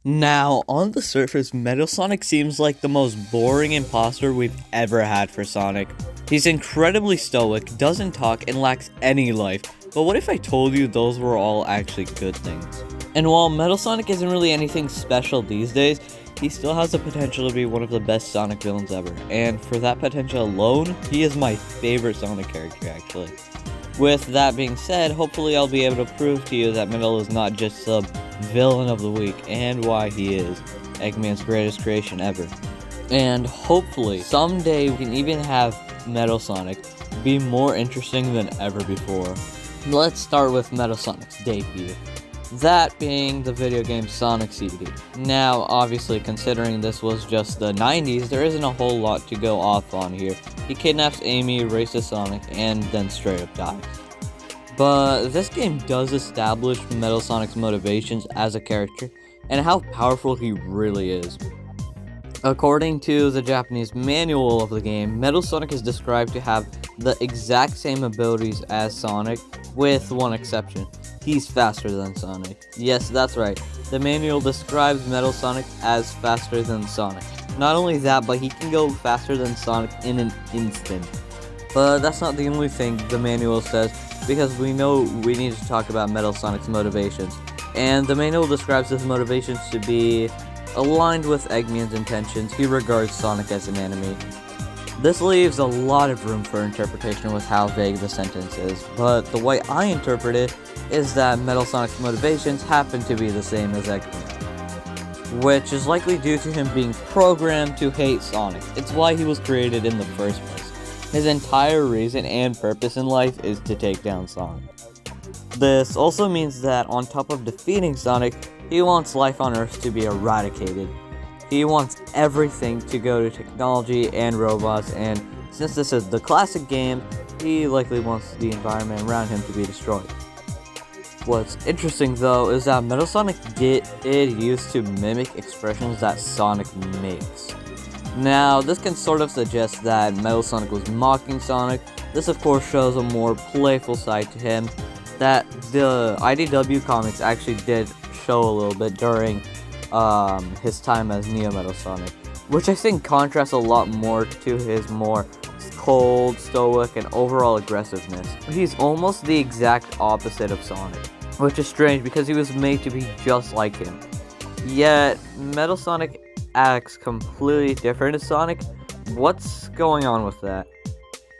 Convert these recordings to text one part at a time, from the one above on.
Now, on the surface, Metal Sonic seems like the most boring imposter we've ever had for Sonic. He's incredibly stoic, doesn't talk, and lacks any life. But what if I told you those were all actually good things? And while Metal Sonic isn't really anything special these days, he still has the potential to be one of the best Sonic villains ever. And for that potential alone, he is my favorite Sonic character actually. With that being said, hopefully I'll be able to prove to you that Metal is not just the villain of the week, and why he is Eggman's greatest creation ever. And hopefully, someday we can even have Metal Sonic be more interesting than ever before. Let's start with Metal Sonic's debut. That being the video game Sonic CD. Now, obviously, considering this was just the 90s, there isn't a whole lot to go off on here. He kidnaps Amy, races Sonic, and then straight up dies. But this game does establish Metal Sonic's motivations as a character, and how powerful he really is. According to the Japanese manual of the game, Metal Sonic is described to have the exact same abilities as Sonic, with one exception. He's faster than Sonic. Yes, that's right. The manual describes Metal Sonic as faster than Sonic. Not only that, but he can go faster than Sonic in an instant. But that's not the only thing the manual says, because we know we need to talk about Metal Sonic's motivations. And the manual describes his motivations to be aligned with Eggman's intentions. He regards Sonic as an enemy. This leaves a lot of room for interpretation with how vague the sentence is, but the way I interpret it is that Metal Sonic's motivations happen to be the same as Eggman, which is likely due to him being programmed to hate Sonic. It's why he was created in the first place. His entire reason and purpose in life is to take down Sonic. This also means that on top of defeating Sonic, he wants life on Earth to be eradicated. He wants everything to go to technology and robots, and since this is the classic game, he likely wants the environment around him to be destroyed. What's interesting though is that Metal Sonic did used to mimic expressions that Sonic makes. Now, this can sort of suggest that Metal Sonic was mocking Sonic. This of course shows a more playful side to him that the IDW comics actually did show a little bit during his time as Neo Metal Sonic, which I think contrasts a lot more to his more cold, stoic, and overall aggressiveness. He's almost the exact opposite of Sonic, which is strange because he was made to be just like him. Yet, Metal Sonic acts completely different as Sonic. What's going on with that?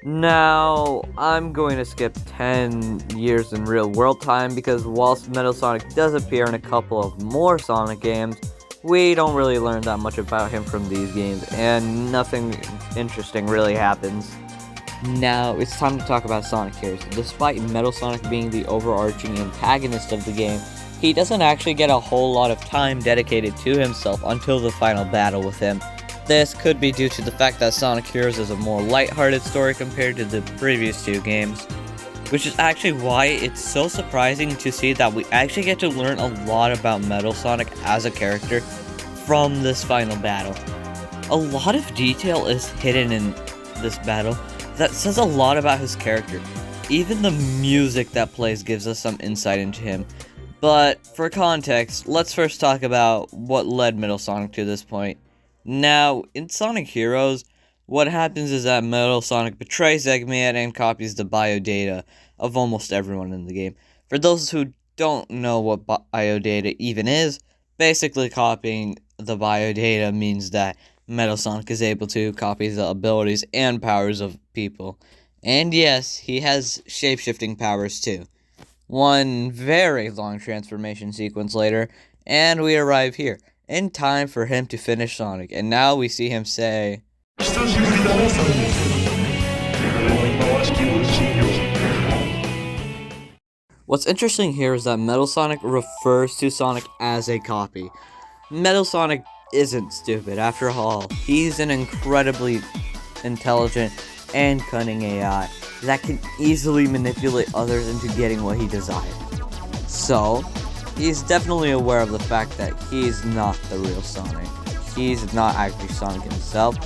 Now, I'm going to skip 10 years in real world time because whilst Metal Sonic does appear in a couple of more Sonic games, we don't really learn that much about him from these games, and nothing interesting really happens. Now, it's time to talk about Sonic here. Despite Metal Sonic being the overarching antagonist of the game, he doesn't actually get a whole lot of time dedicated to himself until the final battle with him. This could be due to the fact that Sonic Heroes is a more lighthearted story compared to the previous two games, which is actually why it's so surprising to see that we actually get to learn a lot about Metal Sonic as a character from this final battle. A lot of detail is hidden in this battle that says a lot about his character. Even the music that plays gives us some insight into him. But for context, let's first talk about what led Metal Sonic to this point. Now, in Sonic Heroes, what happens is that Metal Sonic betrays Eggman and copies the biodata of almost everyone in the game. For those who don't know what biodata even is, basically copying the biodata means that Metal Sonic is able to copy the abilities and powers of people. And yes, he has shape-shifting powers too. One very long transformation sequence later, and we arrive here, in time for him to finish Sonic, and now we see him say, What's interesting here is that Metal Sonic refers to Sonic as a copy. Metal Sonic isn't stupid, after all. He's an incredibly intelligent and cunning AI that can easily manipulate others into getting what he desires. So, he's definitely aware of the fact that he's not the real Sonic. He's not actually Sonic himself.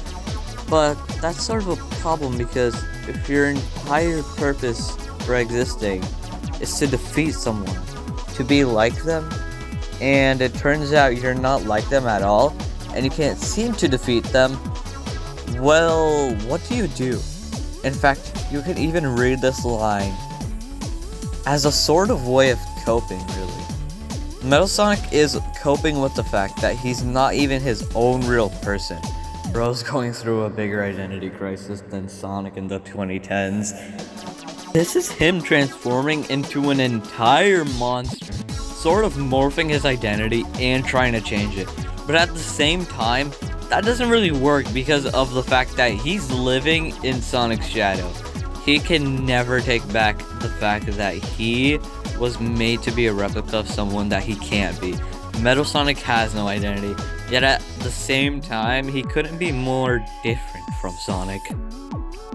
But that's sort of a problem because if your entire purpose for existing is to defeat someone, to be like them, and it turns out you're not like them at all, and you can't seem to defeat them, well, what do you do? In fact, you can even read this line as a sort of way of coping, really. Metal Sonic is coping with the fact that he's not even his own real person. Bro's going through a bigger identity crisis than Sonic in the 2010s. This is him transforming into an entire monster, sort of morphing his identity and trying to change it. But at the same time, that doesn't really work because of the fact that he's living in Sonic's shadow. He can never take back the fact that he was made to be a replica of someone that he can't be. Metal Sonic has no identity, yet at the same time, he couldn't be more different from Sonic.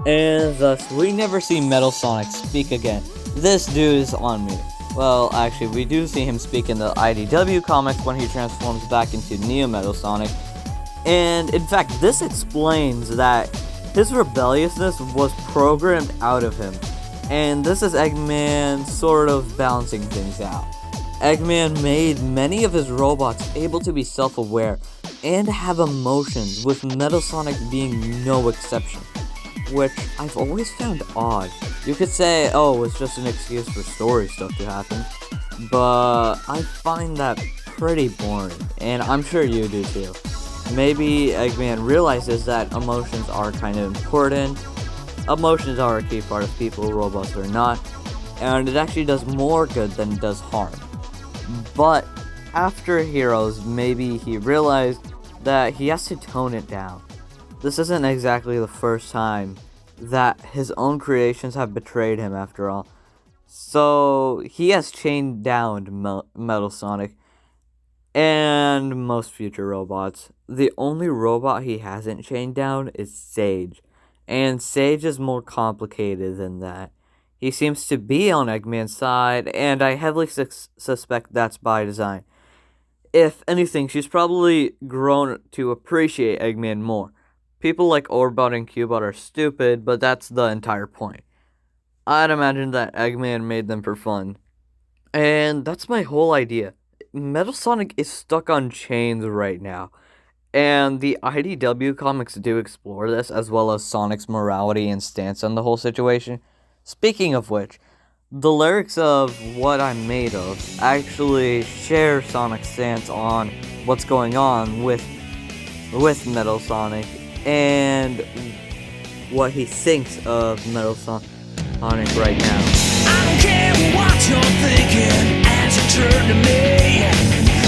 And thus, we never see Metal Sonic speak again. This dude is on me. Well, actually, we do see him speak in the IDW comics when he transforms back into Neo Metal Sonic. And in fact, this explains that his rebelliousness was programmed out of him. And this is Eggman sort of balancing things out. Eggman made many of his robots able to be self-aware and have emotions, with Metal Sonic being no exception, which I've always found odd. You could say, oh, it's just an excuse for story stuff to happen, but I find that pretty boring, and I'm sure you do too. Maybe Eggman realizes that emotions are kind of important. Emotions are a key part of people, robots are not, and it actually does more good than it does harm. But after Heroes, maybe he realized that he has to tone it down. This isn't exactly the first time that his own creations have betrayed him, after all. So he has chained down Metal Sonic and most future robots. The only robot he hasn't chained down is Sage. And Sage is more complicated than that. He seems to be on Eggman's side, and I heavily suspect that's by design. If anything, she's probably grown to appreciate Eggman more. People like Orbot and Cubot are stupid, but that's the entire point. I'd imagine that Eggman made them for fun. And that's my whole idea. Metal Sonic is stuck on chains right now. And the IDW comics do explore this, as well as Sonic's morality and stance on the whole situation. Speaking of which, the lyrics of What I'm Made Of actually share Sonic's stance on what's going on with Metal Sonic and what he thinks of Metal Sonic right now. I don't care what you're thinking as you turn to me,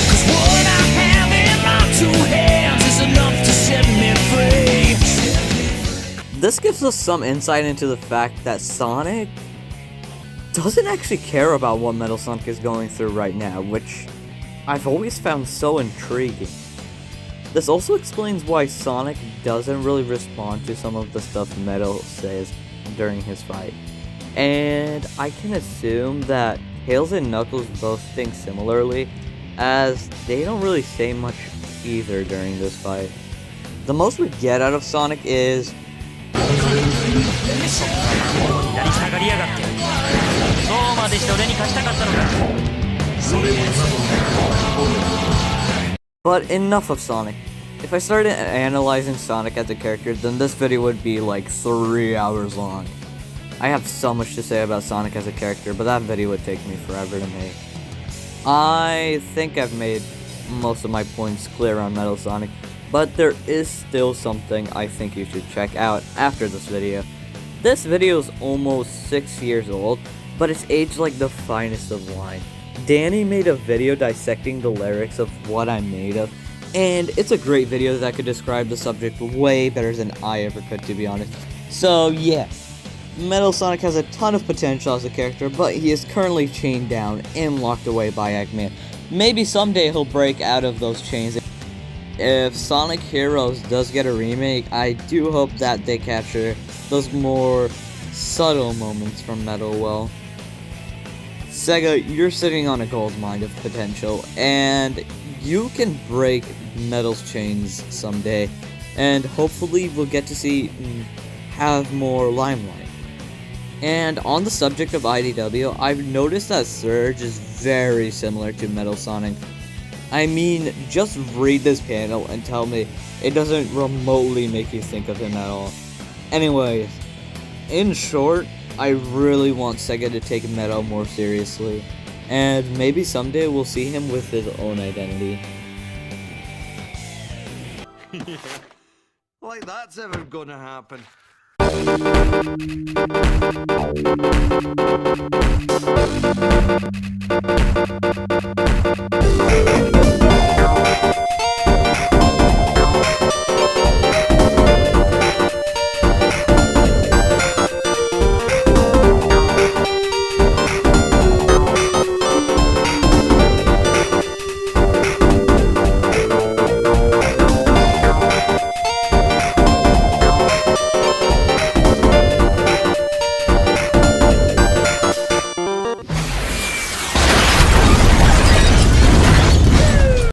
'cause what I have in my 2 hands is enough to set me free. This gives us some insight into the fact that Sonic doesn't actually care about what Metal Sonic is going through right now, which I've always found so intriguing. This also explains why Sonic doesn't really respond to some of the stuff Metal says during his fight. And I can assume that Tails and Knuckles both think similarly, as they don't really say much either during this fight. The most we get out of Sonic is but enough of Sonic. If I started analyzing Sonic as a character, then this video would be like 3 hours long. I have so much to say about Sonic as a character, but that video would take me forever to make. I think I've made most of my points clear on Metal Sonic, but there is still something I think you should check out after this video. This video is almost 6 years old, but it's aged like the finest of wine. Danny made a video dissecting the lyrics of What I'm Made Of, and it's a great video that could describe the subject way better than I ever could, to be honest. So yeah, Metal Sonic has a ton of potential as a character, but he is currently chained down and locked away by Eggman. Maybe someday he'll break out of those chains. If Sonic Heroes does get a remake, I do hope that they capture those more subtle moments from Metal well. Sega, you're sitting on a gold mine of potential, and you can break Metal's chains someday, and hopefully we'll get to see have more limelight. And on the subject of IDW, I've noticed that Surge is very similar to Metal Sonic. I mean, just read this panel and tell me it doesn't remotely make you think of him at all. Anyways, in short, I really want Sega to take Metal more seriously, and maybe someday we'll see him with his own identity. Like that's ever gonna happen.